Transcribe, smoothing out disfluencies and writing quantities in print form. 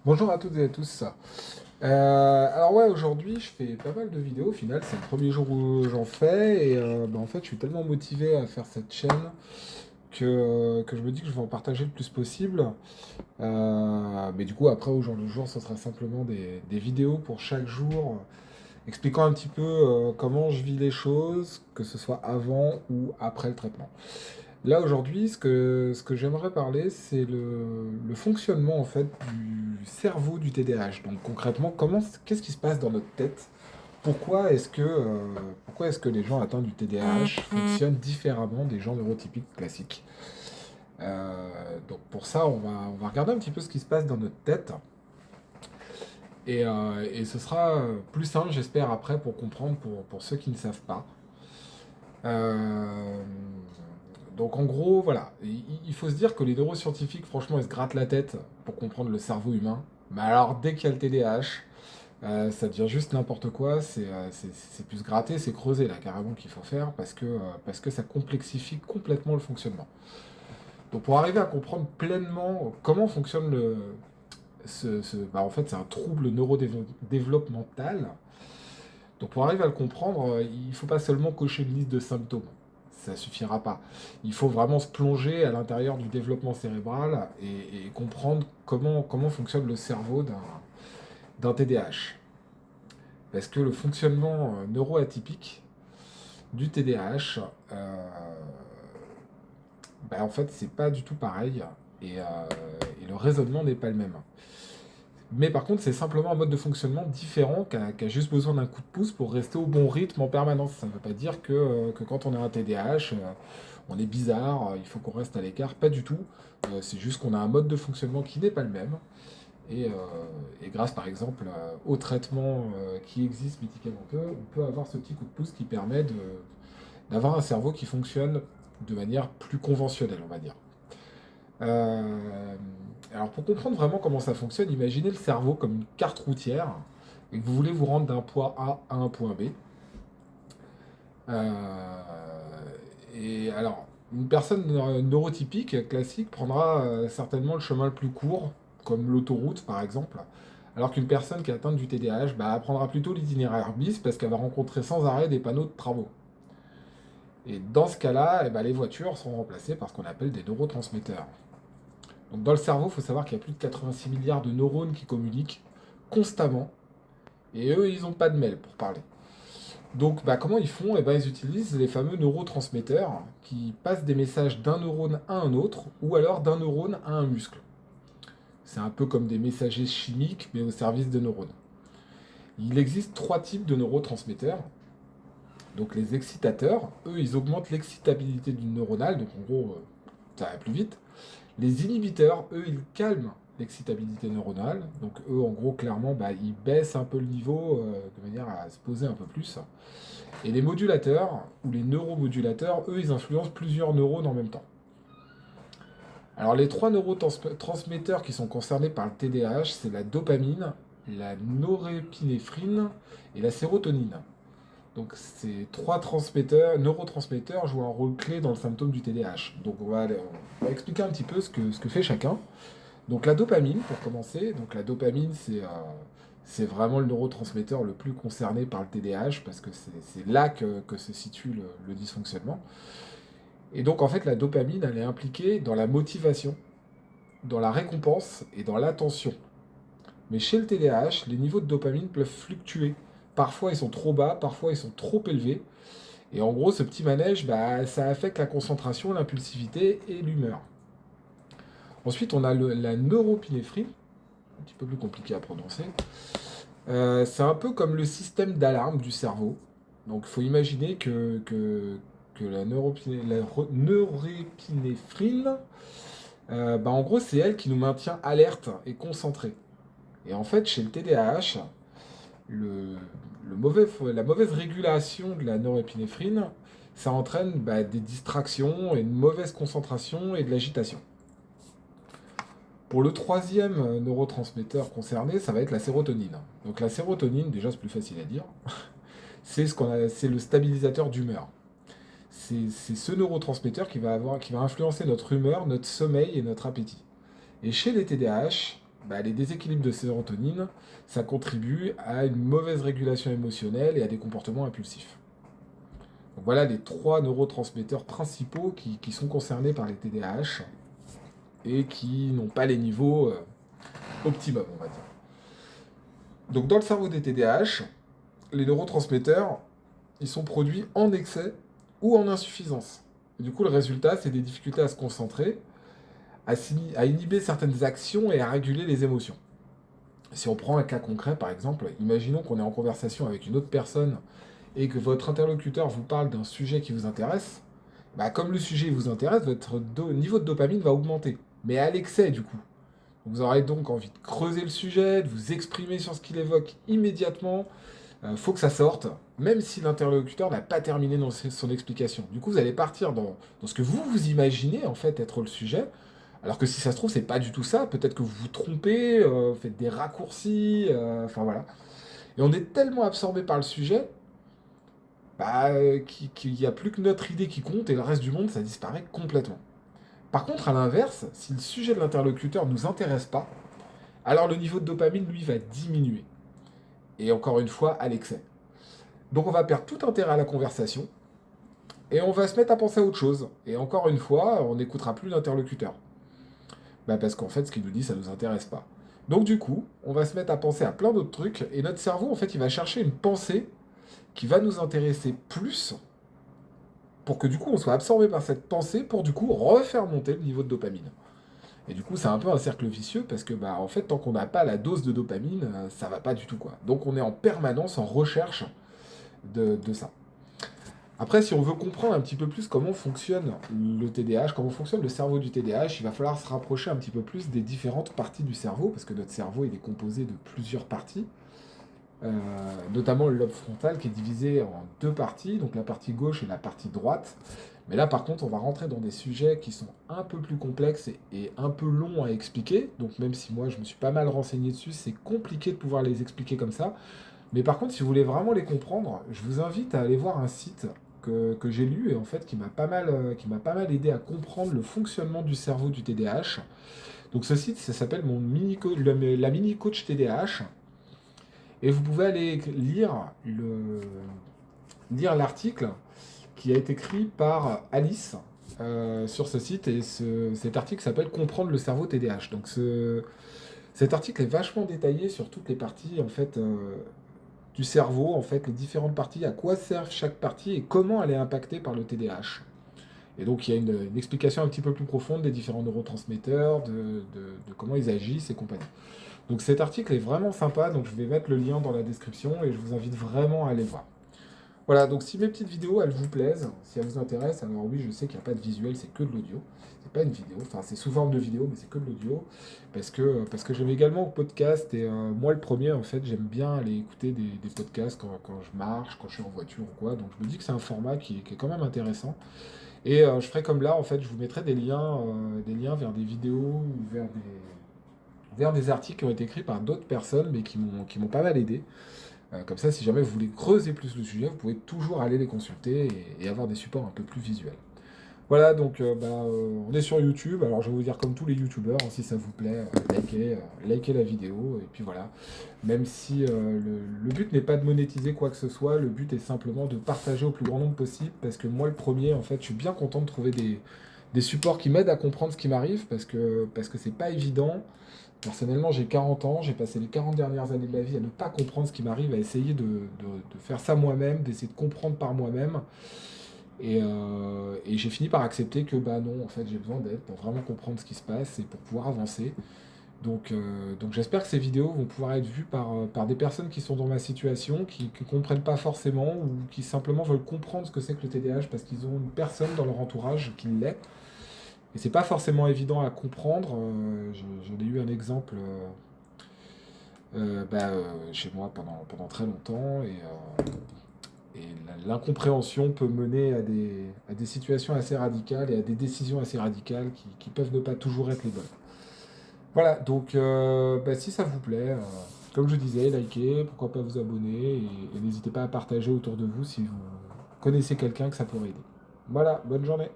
Bonjour à toutes et à tous. Alors ouais, aujourd'hui je fais pas mal de vidéos au final, c'est le premier jour où j'en fais et en fait je suis tellement motivé à faire cette chaîne que je me dis que je vais en partager le plus possible. Mais du coup après au jour le jour ce sera simplement des vidéos pour chaque jour expliquant un petit peu comment je vis les choses, que ce soit avant ou après le traitement. Là aujourd'hui, ce que j'aimerais parler, c'est le fonctionnement en fait du cerveau du TDAH. Donc concrètement, qu'est-ce qui se passe dans notre tête? Pourquoi est-ce que les gens atteints du TDAH fonctionnent différemment des gens neurotypiques classiques? Donc pour ça, on va regarder un petit peu ce qui se passe dans notre tête. Et ce sera plus simple, j'espère, après pour comprendre pour ceux qui ne savent pas. Euh, donc en gros, voilà, il faut se dire que les neuroscientifiques, franchement, ils se grattent la tête pour comprendre le cerveau humain. Mais alors, dès qu'il y a le TDAH, ça devient juste n'importe quoi. C'est plus se gratter, c'est creuser là carrément qu'il faut faire parce que ça complexifie complètement le fonctionnement. Donc pour arriver à comprendre pleinement comment fonctionne en fait, c'est un trouble neurodéveloppemental. Donc pour arriver à le comprendre, il ne faut pas seulement cocher une liste de symptômes. Ça suffira pas. Il faut vraiment se plonger à l'intérieur du développement cérébral et comprendre comment fonctionne le cerveau d'un TDAH. Parce que le fonctionnement neuroatypique du TDAH, en fait, c'est pas du tout pareil et le raisonnement n'est pas le même. Mais par contre, c'est simplement un mode de fonctionnement différent qui a juste besoin d'un coup de pouce pour rester au bon rythme en permanence. Ça ne veut pas dire que quand on a un TDAH, on est bizarre, il faut qu'on reste à l'écart. Pas du tout. C'est juste qu'on a un mode de fonctionnement qui n'est pas le même. Et, euh, et grâce par exemple aux traitements qui existent médicamenteux, on peut avoir ce petit coup de pouce qui permet d'avoir un cerveau qui fonctionne de manière plus conventionnelle, on va dire. Euh, alors pour comprendre vraiment comment ça fonctionne, imaginez le cerveau comme une carte routière et que vous voulez vous rendre d'un point A à un point B. Euh, et alors, une personne neurotypique classique prendra certainement le chemin le plus court, comme l'autoroute par exemple, alors qu'une personne qui est atteinte du TDAH prendra plutôt l'itinéraire bis parce qu'elle va rencontrer sans arrêt des panneaux de travaux. Et dans ce cas-là, les voitures seront remplacées par ce qu'on appelle des neurotransmetteurs. Donc dans le cerveau, il faut savoir qu'il y a plus de 86 milliards de neurones qui communiquent constamment, et eux, ils n'ont pas de mail pour parler. Donc comment ils font? Ils utilisent les fameux neurotransmetteurs qui passent des messages d'un neurone à un autre, ou alors d'un neurone à un muscle. C'est un peu comme des messagers chimiques, mais au service des neurones. Il existe trois types de neurotransmetteurs. Donc les excitateurs, eux, ils augmentent l'excitabilité du neuronal, donc en gros, ça va plus vite. Les inhibiteurs, eux, ils calment l'excitabilité neuronale. Donc eux, en gros, clairement, ils baissent un peu le niveau de manière à se poser un peu plus. Et les modulateurs, ou les neuromodulateurs, eux, ils influencent plusieurs neurones en même temps. Alors les trois neurotransmetteurs qui sont concernés par le TDAH, c'est la dopamine, la norépinéphrine et la sérotonine. Donc ces trois neurotransmetteurs jouent un rôle clé dans le symptôme du TDAH. Donc on va expliquer un petit peu ce que fait chacun. Donc la dopamine, pour commencer, donc la dopamine, c'est vraiment le neurotransmetteur le plus concerné par le TDAH, parce que c'est là que se situe le dysfonctionnement. Et donc en fait, la dopamine, elle est impliquée dans la motivation, dans la récompense et dans l'attention. Mais chez le TDAH, les niveaux de dopamine peuvent fluctuer. Parfois ils sont trop bas, parfois ils sont trop élevés. Et en gros, ce petit manège, ça affecte la concentration, l'impulsivité et l'humeur. Ensuite, on a la neuropinéphrine, un petit peu plus compliqué à prononcer. C'est un peu comme le système d'alarme du cerveau. Donc il faut imaginer que la norépinéphrine, en gros, c'est elle qui nous maintient alerte et concentrés. Et en fait, chez le TDAH, le, la mauvaise régulation de la norépinéphrine, ça entraîne des distractions et une mauvaise concentration et de l'agitation. Pour le troisième neurotransmetteur concerné, ça va être la sérotonine. Donc la sérotonine, déjà c'est plus facile à dire, c'est le stabilisateur d'humeur. C'est ce neurotransmetteur qui va influencer notre humeur, notre sommeil et notre appétit. Et chez les TDAH, les déséquilibres de sérotonine, ça contribue à une mauvaise régulation émotionnelle et à des comportements impulsifs. Donc voilà les 3 neurotransmetteurs principaux qui sont concernés par les TDAH et qui n'ont pas les niveaux optimum, on va dire. Donc dans le cerveau des TDAH, les neurotransmetteurs, ils sont produits en excès ou en insuffisance. Et du coup, le résultat, c'est des difficultés à se concentrer, à inhiber certaines actions et à réguler les émotions. Si on prend un cas concret, par exemple, imaginons qu'on est en conversation avec une autre personne et que votre interlocuteur vous parle d'un sujet qui vous intéresse, comme le sujet vous intéresse, votre niveau de dopamine va augmenter, mais à l'excès du coup. Vous aurez donc envie de creuser le sujet, de vous exprimer sur ce qu'il évoque immédiatement. Faut que ça sorte, même si l'interlocuteur n'a pas terminé dans son explication. Du coup, vous allez partir dans ce que vous imaginez en fait être le sujet, alors que si ça se trouve, c'est pas du tout ça. Peut-être que vous vous trompez, vous faites des raccourcis, enfin voilà. Et on est tellement absorbé par le sujet qu'il n'y a plus que notre idée qui compte et le reste du monde, ça disparaît complètement. Par contre, à l'inverse, si le sujet de l'interlocuteur ne nous intéresse pas, alors le niveau de dopamine, lui, va diminuer. Et encore une fois, à l'excès. Donc on va perdre tout intérêt à la conversation et on va se mettre à penser à autre chose. Et encore une fois, on n'écoutera plus l'interlocuteur. Parce qu'en fait, ce qu'il nous dit, ça ne nous intéresse pas. Donc du coup, on va se mettre à penser à plein d'autres trucs et notre cerveau, en fait, il va chercher une pensée qui va nous intéresser plus pour que du coup, on soit absorbé par cette pensée pour du coup refaire monter le niveau de dopamine. Et du coup, c'est un peu un cercle vicieux parce que, en fait, tant qu'on n'a pas la dose de dopamine, ça va pas du tout, quoi. Donc on est en permanence en recherche de ça. Après, si on veut comprendre un petit peu plus comment fonctionne le TDAH, comment fonctionne le cerveau du TDAH, il va falloir se rapprocher un petit peu plus des différentes parties du cerveau, parce que notre cerveau il est composé de plusieurs parties, euh, notamment le lobe frontal qui est divisé en 2 parties, donc la partie gauche et la partie droite. Mais là, par contre, on va rentrer dans des sujets qui sont un peu plus complexes et un peu longs à expliquer. Donc même si moi, je me suis pas mal renseigné dessus, c'est compliqué de pouvoir les expliquer comme ça. Mais par contre, si vous voulez vraiment les comprendre, je vous invite à aller voir un site que j'ai lu et en fait qui m'a pas mal aidé à comprendre le fonctionnement du cerveau du TDAH. Donc ce site, ça s'appelle la mini coach TDAH et vous pouvez aller lire l'article qui a été écrit par Alice sur ce site et cet article s'appelle Comprendre le cerveau TDAH. Donc cet article est vachement détaillé sur toutes les parties en fait du cerveau, en fait, les différentes parties, à quoi servent chaque partie et comment elle est impactée par le TDAH. Et donc il y a une explication un petit peu plus profonde des différents neurotransmetteurs, de comment ils agissent et compagnie. Donc cet article est vraiment sympa, donc je vais mettre le lien dans la description et je vous invite vraiment à aller voir. Voilà, donc si mes petites vidéos, elles vous plaisent, si elles vous intéressent, alors oui, je sais qu'il n'y a pas de visuel, c'est que de l'audio. C'est pas une vidéo, enfin c'est sous forme de vidéo, mais c'est que de l'audio. Parce que j'aime également le podcast, et moi le premier, en fait, j'aime bien aller écouter des podcasts quand je marche, quand je suis en voiture ou quoi. Donc je me dis que c'est un format qui est quand même intéressant. Et je ferai comme là, en fait, je vous mettrai des liens vers des vidéos ou vers des articles qui ont été écrits par d'autres personnes, mais qui m'ont pas mal aidé. Comme ça, si jamais vous voulez creuser plus le sujet, vous pouvez toujours aller les consulter et avoir des supports un peu plus visuels. Voilà, donc on est sur YouTube. Alors je vais vous dire comme tous les YouTubeurs, hein, si ça vous plaît, likez la vidéo. Et puis voilà, même si le but n'est pas de monétiser quoi que ce soit, le but est simplement de partager au plus grand nombre possible. Parce que moi, le premier, en fait, je suis bien content de trouver des supports qui m'aident à comprendre ce qui m'arrive. Parce que c'est pas évident. Personnellement, j'ai 40 ans, j'ai passé les 40 dernières années de ma vie à ne pas comprendre ce qui m'arrive, à essayer de faire ça moi-même, d'essayer de comprendre par moi-même. Et j'ai fini par accepter que non, en fait, j'ai besoin d'aide pour vraiment comprendre ce qui se passe et pour pouvoir avancer. Donc j'espère que ces vidéos vont pouvoir être vues par des personnes qui sont dans ma situation, qui ne comprennent pas forcément ou qui simplement veulent comprendre ce que c'est que le TDAH parce qu'ils ont une personne dans leur entourage qui l'est. Et c'est pas forcément évident à comprendre. J'en ai eu un exemple chez moi pendant très longtemps. Et l'incompréhension peut mener à des situations assez radicales et à des décisions assez radicales qui peuvent ne pas toujours être les bonnes. Voilà, donc si ça vous plaît, comme je disais, likez, pourquoi pas vous abonner et n'hésitez pas à partager autour de vous si vous connaissez quelqu'un que ça pourrait aider. Voilà, bonne journée.